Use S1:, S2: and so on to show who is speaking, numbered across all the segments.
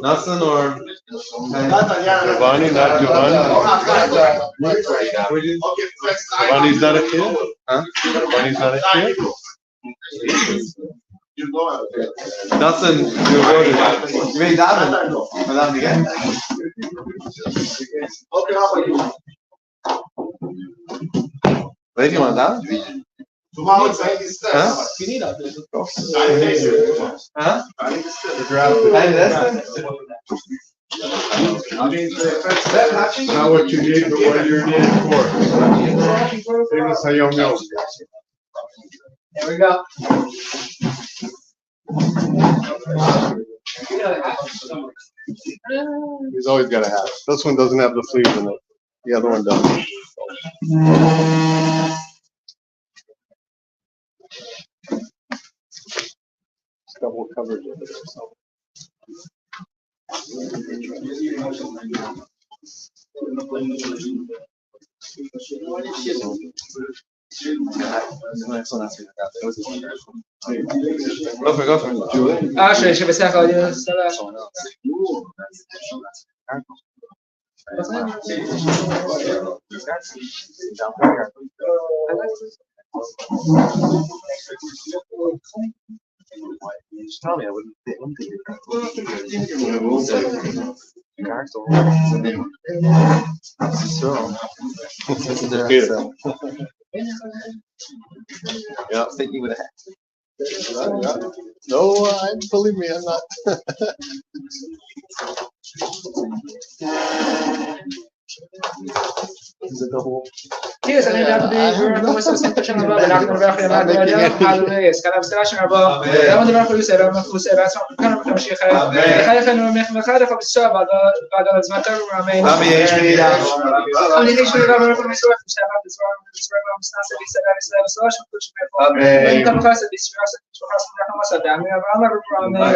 S1: Nothing or
S2: Giovanni, not Giovanni. Giovanni's not a kid? Huh? Giovanni's not a kid?
S1: nothing. You mean Davin? Madame again. Where do you want that? Huh? You need that. Huh?
S2: Not what you need, but what you're needed for. Famous Hayom Yom.
S1: There we go.
S2: He's always got a hat. This one doesn't have the sleeves in it. The other one does. It's double coverage over there. So.
S1: Go for it. عشان شو بساق عليه السلام. Tell me, I wouldn't think
S2: Yeah,
S1: thinking with a hat.
S2: No, believe me, I'm not.
S1: Is it the whole?
S3: Yes, I mean, that would be very much a question about the doctor of the yes, kind of discussion about that one. The doctor said, "I'm going to say that's kind of a sheikh. I have no make me خالف بالسبب بعد الزمتر وعمين.
S1: أبي إيش بدي لا.
S3: أنا ليش بدي أقول لكم مسوي في الشباب بسوي مستانسة بس لا شو كل شيء. أنت مخاص بس شو خاص منك ما صدق يعني أنا بقول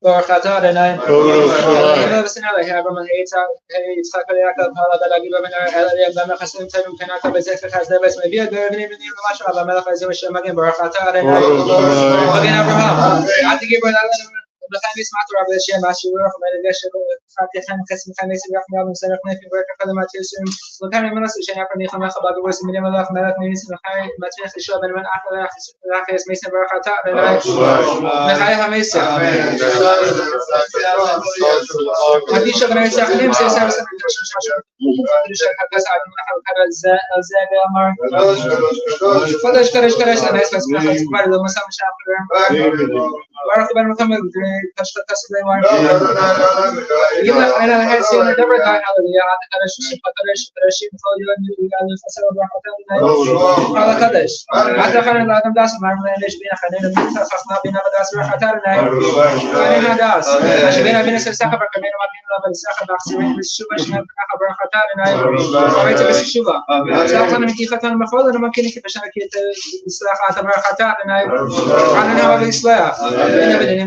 S3: برخطا رنای
S2: Amen.
S3: بس نه که اگر من ایتها کاری اکرد حالا دلاگی ببینم الی بهم خواستم تیم کنار تا بزرگ خزده بس می بیاد ببینیم ببینیم ما شاء الله مال خزده میشه مگه برخطا رنای مگه ابراهام عادی بود بخاطر اسمع تو رابطه شيء مشهور خب ليش خاطر خم قسم خميس يخدم من سنه في بركه خدمات يسوع وكان من الناس اللي يعرفني خم خبر بس من ما لا خمرات من اسم خير ما تخ شو بين من اخر اسم اسم بركه ما خير هميس هذه شغله يسخنم سيسر حتى ساعه من حركه الزاد امر فداش كرش انا اسمع ما لو ما سامش وعرفت بان محمد تشخص سليمان يقول انا هاي سينا دبر داي على انا شو خاطرش رشي بخوي يعني فسر وقتنا على قدش حتى خلينا الادم داس ما ليش بينا خلينا خصنا بينا داس خاطرنا خلينا داس مش بينا ساخه كمان ما بينا ساخه باخسين بس شو باش خبر خاطرنا قريت بس شو بقى من كيف كان المفروض انا ممكن كيف شركه اصلاح خاطر خاطرنا انا هو الاصلاح انا بدنا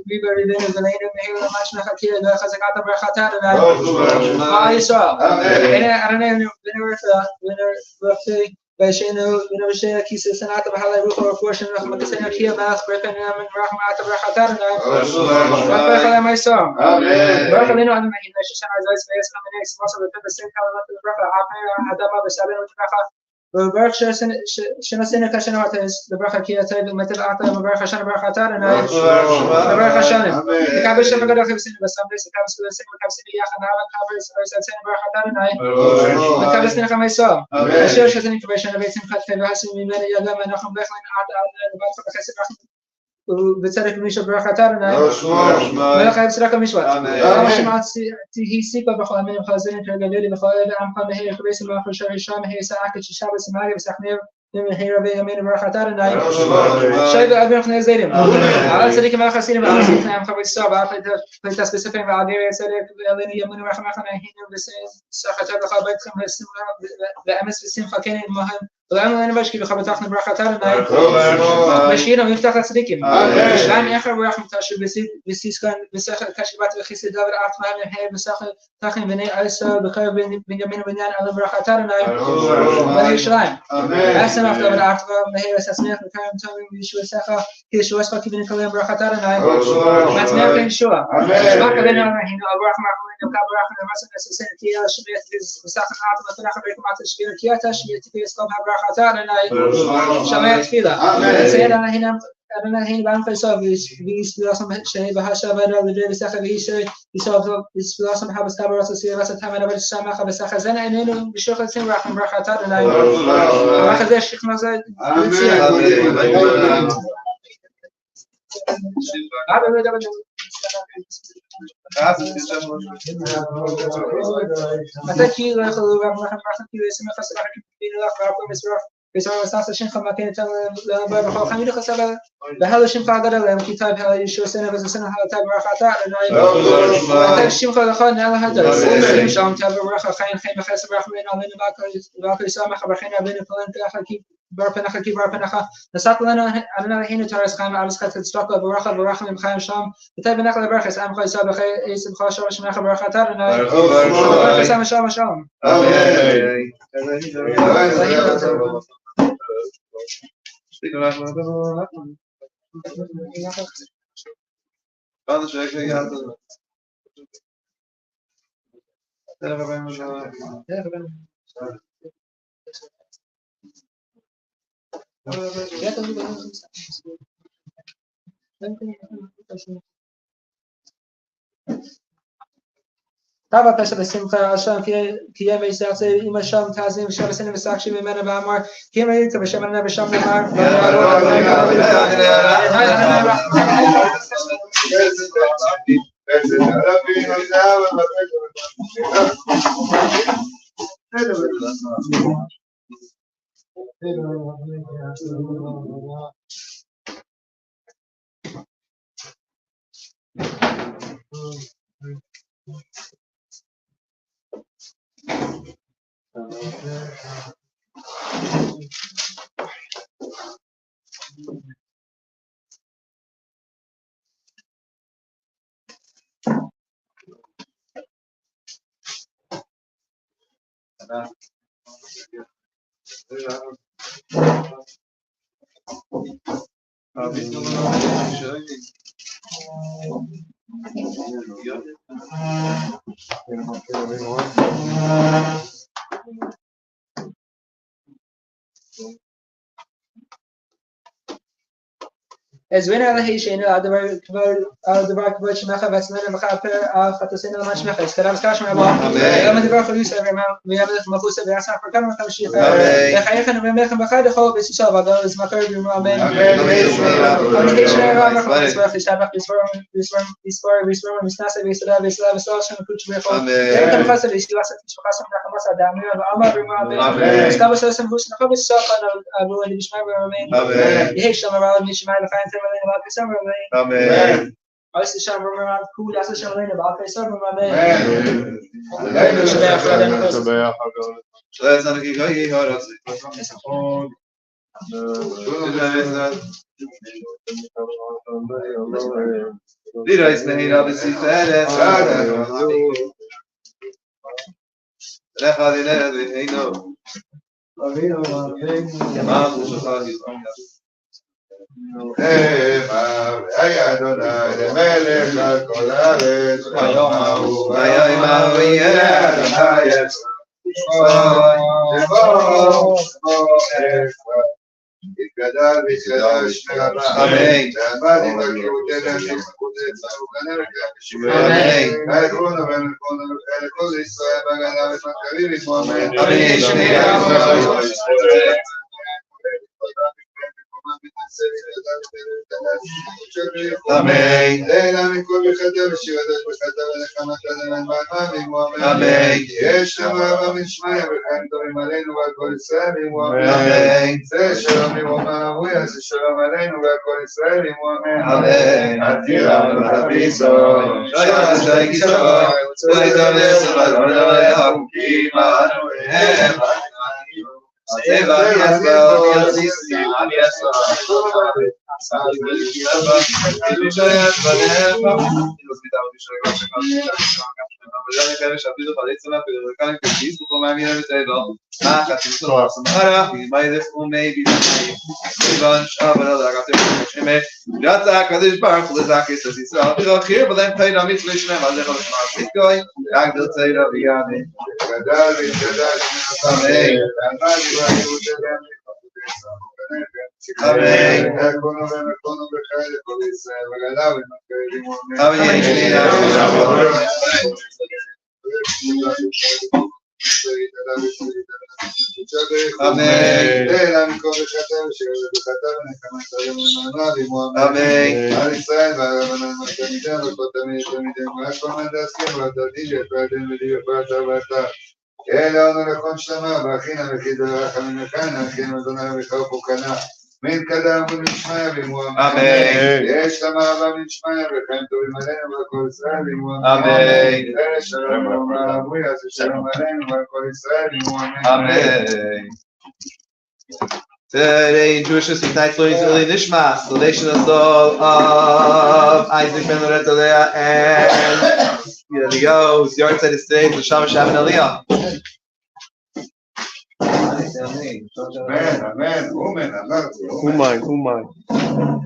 S3: بيبر لنا زلينا مهيو ماش نحكي له خزقات برخاتنا هاي سو انا بنورث بشينو بنورث كيس سنه بحال روح وفوشن رحمه سنه كي ما بركنا من رحمه برخاتنا بركه ما يسو بركه لنا انا ما هيش عشان عايز سبيس كمان اكس وصل للسن كلمات البركه عافيه هذا ما بسالنا وتبقى وبركة شنو سنة كشنا واتس البركة كي تبي مثل أعطى البركة شنو بركة تارنا البركة شنو كابش ما قدر خمسين بس أمريكا كابش سنة كابش سنة يا خنا هذا كابش سنة بركة تارنا كابش سنة خمسة سو الشيء شو سنة كابش أنا بيتم خد في بحث من يا لما نخم بخلين البركة خسر بتصرف مش بركة تارنا ما خايف سرقة مش وقت مش مع هي سيكا بخواه من خازين ترجلي بخواه عم قام هي كويس ما في شهر الشام هي ساعة كش شعب سماري بس إحنا במהרה וימין ברכת אדוני שי ואבים חני זירים על צדיקים והחסידים ועל צדיקים חבר ישראל ועל פליטה ספציפיים ועל גרי הצדק ועלינו ימין ורחמך נהינו וסחת לך ביתכם ואמס ושמחה כן עמהם ולנו אין בשקי וחבטחנו ברכת אדוני ושירנו ויפתח לצדיקים ושלם יחר ורחם תשו וסיסקן ושכל כשבת וחיסי דוד אף מהם נהי ושכל תחים בני עשר בקרב בנימין ובניין על ברכת אדוני ולירושלים אסם אף דוד אף נהי וססמך וקרם תומים וישוע שכל כי ישוע ספקי ונקלם ברכת אדוני מעצמך לישוע שבק בני אלוהינו אברח מאחורינו כברח למסך הססן תהיה לשמיעת וסחן אף ותנח ברקמת השביר כי אתה שמיעת תהיה סלום ברכת אדוני שמע תפילה ציין אדוני בעמך יסוב ויסבלוסם שני בהשע ודו לדרי וסחר וישר ויסבלוסם חבס קברס וסייר וסתם ונבל שמח וסחר זן עינינו בשוך עצים רחם ברכת אדוני ברח הזה שכמה זה אתה כאילו יכולו רב לכם כאילו ישמח הסלח כאילו לך ורב ומסרח וישראל וסנס השמחה מכן איתם לבוא בכל חמיד חסר בהלו שמחה הגדל להם כי טייב הלו ישור סנה וזסנה הלתה ברכתה אדוני אתה שמחה לך נעלה הדס שם טייב ברכה חיים חיים וחסר ברחמין עלינו ועל כל ישראל מחברכן רבינו כלן תלך ברפנך כי ברפנך נסעת לנו אדוני הינו תרס חיים אבס חד תצטרק ברכה ברכה ממחיים שם וטייב בנך לברכס עמך ישראל בחי שמחה שור שמך ברכתה אדוני ברכס עם השלום השלום Tava pesa besimcha Hashem ki yemei zalze ima Hashem tazim v'shem v'senim v'sakshim v'mena v'amar ki yemei yitza v'shem v'neh v'shem v'amar אז בין עליי שאינו הדבר כבוד שמך והצלנו מכפר על חטאינו למען שמך יזכרה וזכרה שמך גם הדבר חלוס ויעבדך מלכות ויעשה פרקנו ותמשיך וחייכנו ומלכם בחי דחול בסיסו ועדו וזמכר בימו אמן אמן שני רב אנחנו נצבח לשבח ויספור ומסנסה ויסודה ויסודה וסלול שם קודש בריחו ואין כמחסה ויסתילה סת משפחה שם נחמוס אדמיר ואמר בימו אמן וסקה בסוסם הוס נחו בסוף עבור אני בשמי ואמן יהי שם הרעל משמי לחיים Amen. Alles ist schon mal cool, das ist schon eine Wahl, ist schon mal Amen.
S2: Ay Adonai melech al kol haaretz
S4: vayom ahu yireh hayetz
S2: יתגדל ויתגדל שמי רבה
S4: אמן
S2: ועמד עם הקירותינו שמקודש וכנראה
S4: אמן
S2: העקרונו ולכל ישראל והגנה ותמכרים לתמום
S4: אמן שמי רבה
S2: של
S4: Amen.
S2: אלא מכל בחטא ושירתת בחטא ונחמת למען מעמימו אמן.
S4: Amen.
S2: יש לנו אבא בן שמעיה וחיים טובים עלינו ועל כל ישראל עמו אמן.
S4: Amen.
S2: זה שלום ירומם אבויה זה שלום עלינו ועל כל ישראל עמו אמן.
S4: Amen.
S2: עתירה ותביסו
S4: Shabbos Yisrael, Tzedakah Tzedakah Harukim Anuhem. Seva Yisrael, Yisrael,
S2: Amen. אלוהינו לכל שלמה, והכינה וכי דרך ממכנה, הכינה אדוני וחרף וקנה. מן קדם ונשמע בימו אמן. יש למערבה ונשמע וחיים טובים עלינו ועל כל ישראל בימו אמן. זה שלום ואומר אבויה, זה שלום עלינו ועל כל ישראל בימו אמן.
S4: Today in Jewish history, tonight's learning is Eli Nishmas, the nation of soul of Isaac Ben Loret Aliyah, and here we go. Whose yard side is today? The Shama Shabbat Aliyah.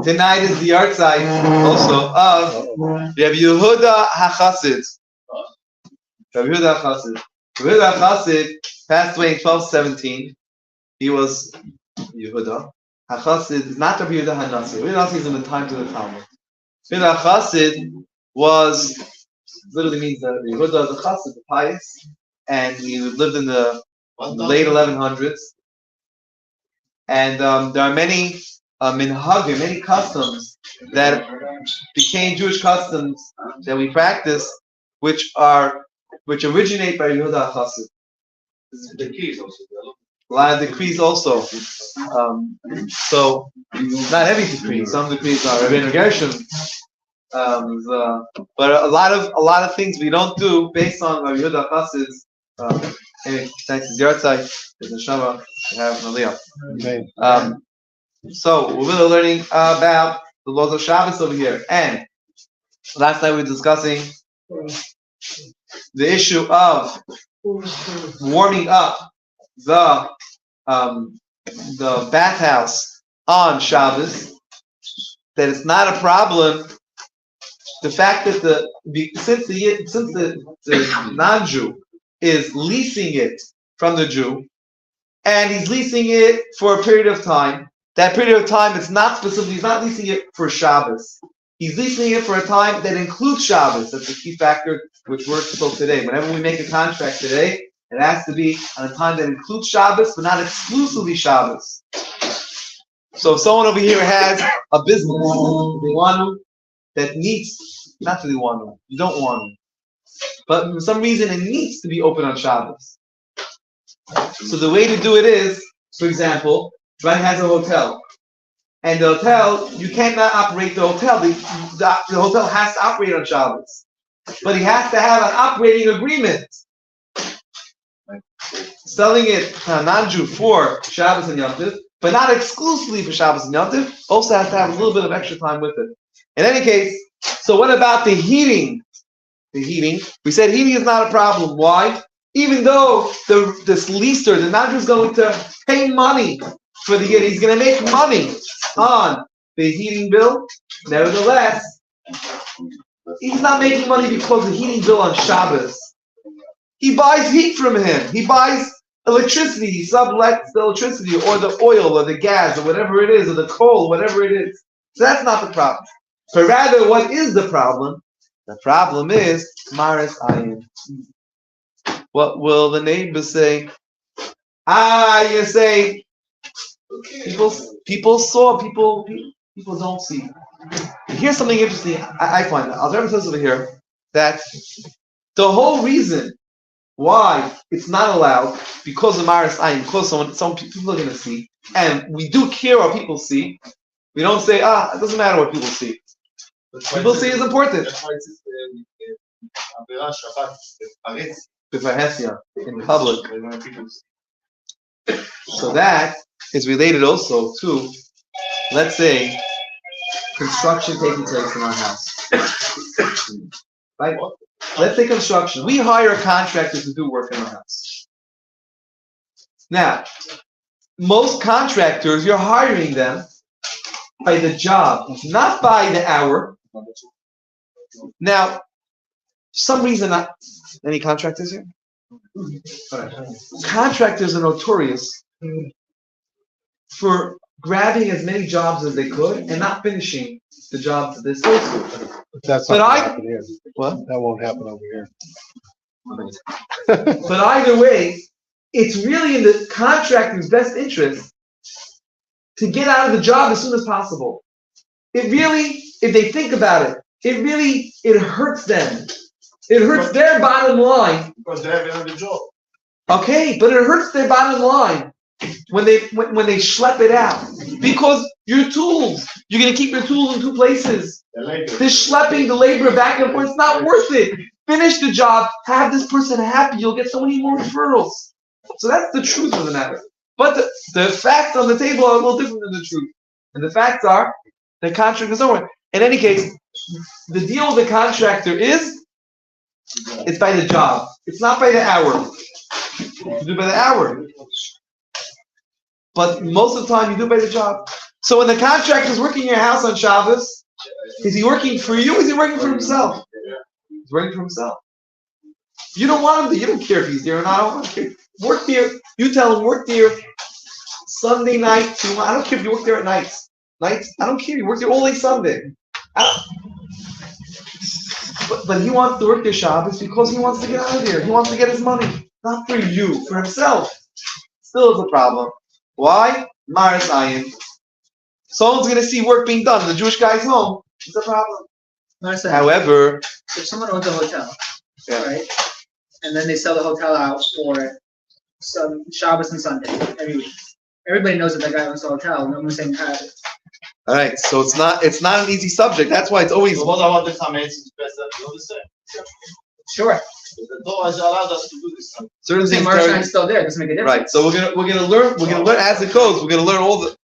S4: Tonight is the yard side also of Rabbi Yehuda HaChassid. Rabbi Yehuda HaChassid. Rabbi Yehuda HaChassid passed away in 1217. He was Yehuda HaChassid, not Rabbi Yehuda HaNasi. Rabbi Yehuda HaNasi is in the times of the Talmud. Rabbi Yehuda HaChassid was, literally means that Yehuda is a Chassid, the pious, and he lived in the late 1100s. And there are many minhagim, many customs that became Jewish customs that we practice, which originate by Yehuda HaChassid. Decrees also. A lot of decrees also. So not every decree. Some decrees are Rabbeinu Gershom. But a lot of things we don't do based on Rabbi Yehuda HaChassid's. Anyway, thanks to the side, there's a Shama, we have an Aliyah. So we're really learning about the laws of Shabbos over here. And last night we were discussing the issue of warming up the bathhouse on Shabbos. That it's not a problem. The fact that since the non-Jew is leasing it from the Jew, and he's leasing it for a period of time. That period of time is not specifically, he's not leasing it for Shabbos. He's leasing it for a time that includes Shabbos. That's the key factor which works still today. Whenever we make a contract today, it has to be on a time that includes Shabbos, but not exclusively Shabbos. So if someone over here has a business, they want to, that needs, not that they want to, you don't want to, but for some reason it needs to be open on Shabbos. So the way to do it is, for example, Ryan has a hotel. And the hotel, you cannot operate the hotel. The hotel has to operate on Shabbos. But he has to have an operating agreement. Selling it to a non-Jew for Shabbos and Yom Tov, but not exclusively for Shabbos and Yom Tov, also has to have a little bit of extra time with it. In any case, so what about the heating? The heating. We said heating is not a problem. Why? Even though this leaser, the non-Jew, is going to pay money for the heating, he's going to make money on the heating bill. Nevertheless, he's not making money because of the heating bill on Shabbos. He buys heat from him. He buys electricity. He sublets the electricity or the oil or the gas or whatever it is, or the coal, whatever it is. So that's not the problem. But rather, what is the problem? The problem is Maris Ayin. What will the neighbors say? You say people people don't see. And here's something interesting I find. I'll try to tell over here that the whole reason why it's not allowed because of Maris Ayin, because some people are going to see, and we do care what people see. We don't say, it doesn't matter what people see. People see is important. In public. So that is related also to, let's say, construction taking place in our house. Right? Let's say construction. We hire a contractor to do work in our house. Now, most contractors, you're hiring them by the job, not by the hour. Now, for some reason, any contractors here? Contractors are notorious for grabbing as many jobs as they could and not finishing the jobs that they're supposed to.
S5: That's not going to happen here.
S4: What?
S5: That won't happen over here.
S4: But either way, it's really in the contractor's best interest to get out of the job as soon as possible. It really, if they think about it, it hurts them. It hurts their bottom line.
S6: Because they have another job.
S4: Okay, but it hurts their bottom line when they schlep it out. Because your tools, you're going to keep your tools in two places. This schlepping the labor back and forth, it's not worth it. Finish the job, have this person happy, you'll get so many more referrals. So that's the truth of the matter. But the facts on the table are a little different than the truth. And the facts are, the contract is over. In any case, the deal with the contractor is, it's by the job. It's not by the hour. You do it by the hour. But most of the time, you do it by the job. So when the contractor is working in your house on Shabbos, is he working for you or is he working for himself? He's working for himself. You don't want him to, you don't care if he's there or not. I don't care. Work there. You tell him, work there Sunday night. I don't care if you work there at nights. I don't care. You work there all day Sunday. But he wants to work there Shabbos because he wants to get out of there. He wants to get his money. Not for you, for himself. Still is a problem. Why? Maris Ayin. Someone's going to see work being done. The Jewish guy's home. It's a problem. However,
S3: if someone owns a hotel, right, and then they sell the hotel out for some Shabbos and Sunday every week, everybody knows that guy owns the hotel. No one's saying hi.
S4: All right, so it's not an easy subject. That's why it's always.
S6: So what about the Chametz?
S3: Sure.
S6: The Torah allowed us to do this.
S4: Certain things
S3: are still there. It doesn't make a difference.
S4: Right. So we're gonna learn as it goes. We're gonna learn all the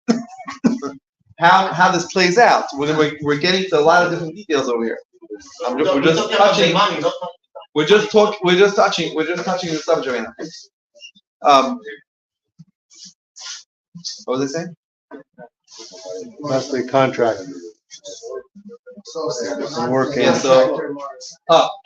S4: how this plays out. We're getting to a lot of different details over here. We're just touching the subject right now. What was I saying?
S5: That's the contract. Working.
S4: Yeah,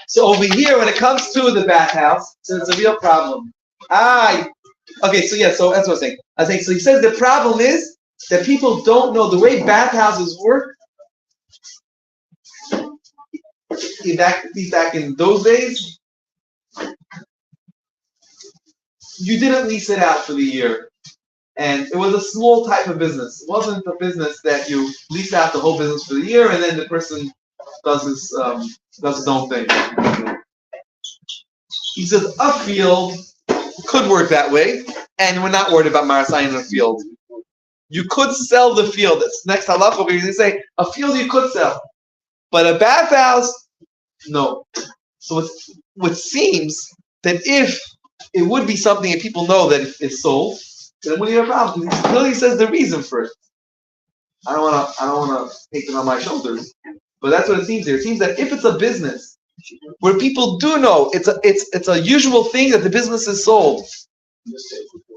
S4: so over here, when it comes to the bathhouse, so it's a real problem. Okay, so that's what I was saying. So he says the problem is that people don't know the way bathhouses work. Back in those days, you didn't lease it out for the year. And it was a small type of business. It wasn't a business that you lease out the whole business for the year and then the person does his own thing. He says a field could work that way, and we're not worried about Maris Ayin in a field. You could sell the field. That's next halacha over here. They say a field you could sell, but a bathhouse, no. So what seems that if it would be something that people know that it's sold, then we have a problem. He clearly says the reason for it. I don't want to take it on my shoulders, but that's what it seems here. It seems that if it's a business where people do know it's a usual thing that the business is sold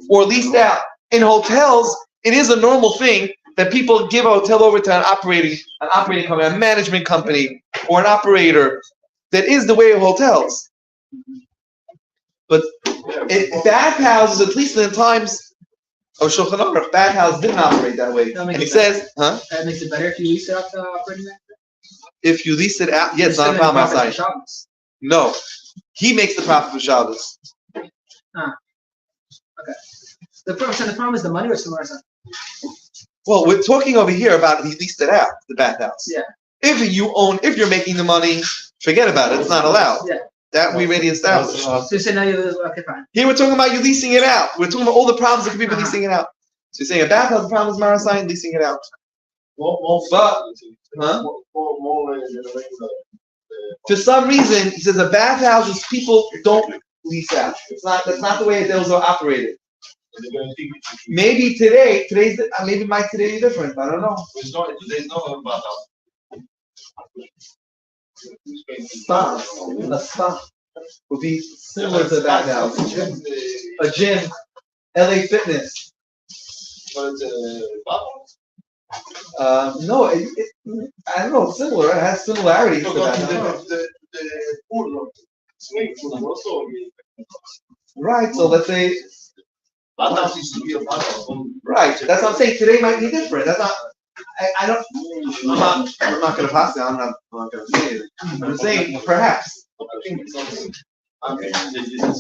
S4: or leased out. In hotels, it is a normal thing that people give a hotel over to an operating company, a management company, or an operator. That is the way of hotels. But bathhouses, at least in the times of Shulchan Aruch, bathhouse didn't operate that way. And he says,
S3: That makes it better if you lease it out to operating manager?
S4: If you lease it out, yeah, it's not a problem outside. No. He makes the profit for Shabbos.
S3: Okay. The problem is the money or somewhere else?
S4: Well, we're talking over here about he leased it out, the bathhouse.
S3: Yeah.
S4: If you're making the money, forget about it. It's not allowed.
S3: Yeah.
S4: That we already established.
S3: So you say now you lose. Okay, fine.
S4: Here we're talking about you leasing it out. We're talking about all the problems that could be with leasing it out. So you're saying a bathhouse, the problem is Marasign, leasing it out. For some reason, he says a bathhouses people don't lease out. That's not the way those are operated. Maybe today's maybe my today is different. I don't know.
S6: There's no bathhouse.
S4: A spa would be similar to that now. A gym, LA Fitness.
S6: But it's a bathhouse?
S4: No, I don't know. It's similar. It has similarities to that.
S6: The pool, swimming pool also.
S4: Right. So let's say.
S6: Bathhouse used to be a bathhouse.
S4: Right. That's what I'm saying. Today might be different. That's not. I don't. I'm not going to pass it. I'm not going to say it. I'm saying perhaps. So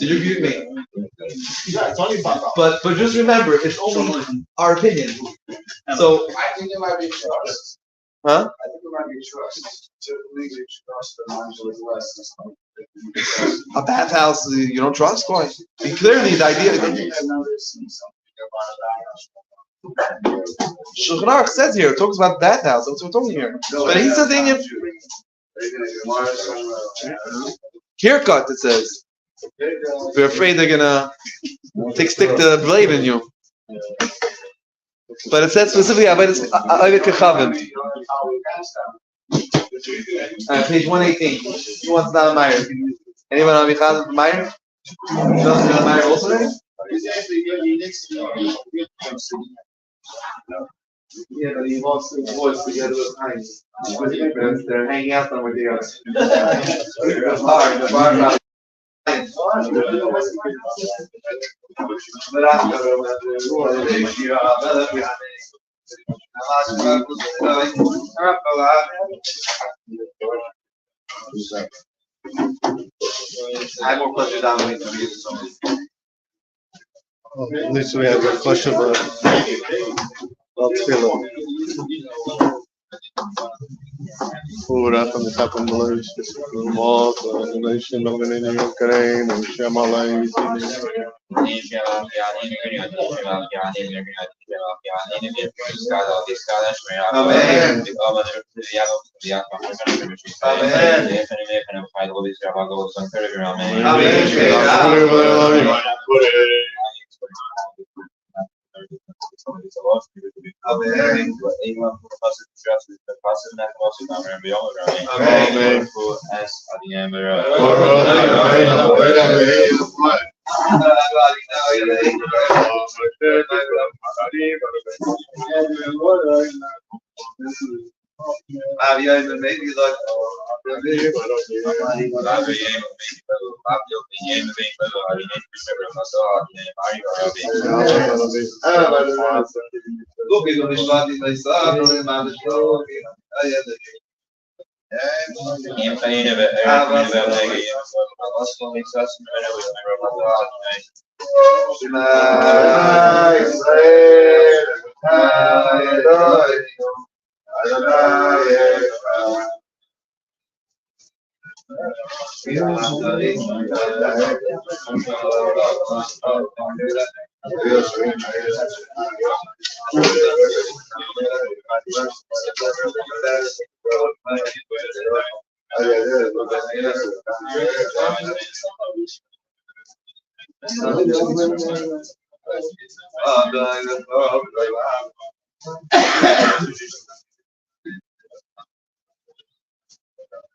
S4: you agree with me?
S6: Yeah, it's only bathhouse.
S4: But just remember, it's only our opinion. So
S2: I think it might be trust.
S4: Huh?
S2: I think it might be trust. To legally trust the modular less.
S4: A bathhouse you don't trust? Why? Clearly the idea. Shulchan Aruch says here, it talks about bathhouse. That's what we're talking here. But he's saying haircut. It says we're afraid they're gonna stick the blade in you. But it says specifically Avodah Kechavim. Page 118. Who wants down Maariv? Anyone on Michal Maariv? You want down Maariv also there? Yeah, but he wants the boys together with Heinz. They're hanging out somewhere together. The bar. I have more questions down the way.
S5: At least we have a question about tefillah. Ora from the top of Malaysia, the nation of the Indian Ukraine, and Shamalay.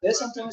S3: There's something.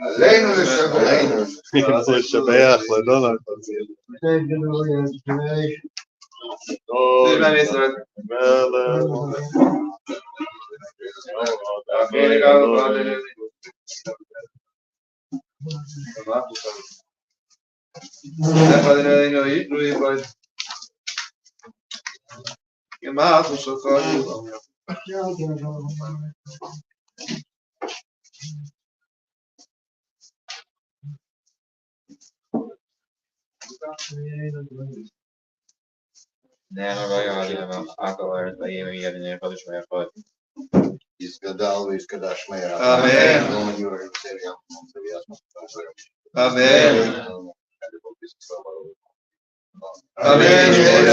S2: עלינו לשבח.
S5: לשבח, לדון.
S2: יסגדל ויסקדש מהר.
S4: אמן. אמן.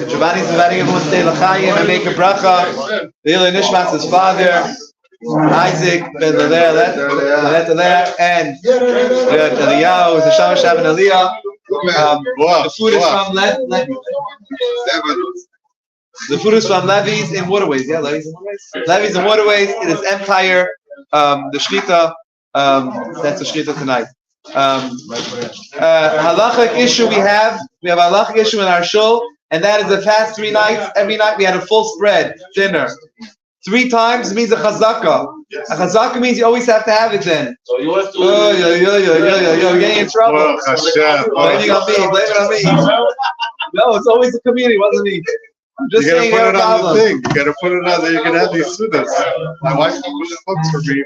S4: Giovanni's inviting everyone to stay l'chaim and make a bracha. Leila Nishmas' father, Isaac, Ben Leleh, and Eliyahu, is the Shamash Shab and Aliyah. The food is from The food is from Levi's in Waterways. Yeah, Levi's in Waterways. Levi's in Waterways. It is Empire. The Shkita. That's the Shkita tonight. Halachic issue we have a halachic issue in our shul, and that is the past 3 nights. Every night we had a full spread dinner. 3 times means a chazaka. A chazaka means you always have to have it then.
S6: So you have to.
S4: You're getting in trouble. Blaming on me. Blame it on me. No, it's always the community, wasn't me. I'm just saying you
S5: gotta put it on the thing. You gotta put it on there. You can have these students. My wife books for me.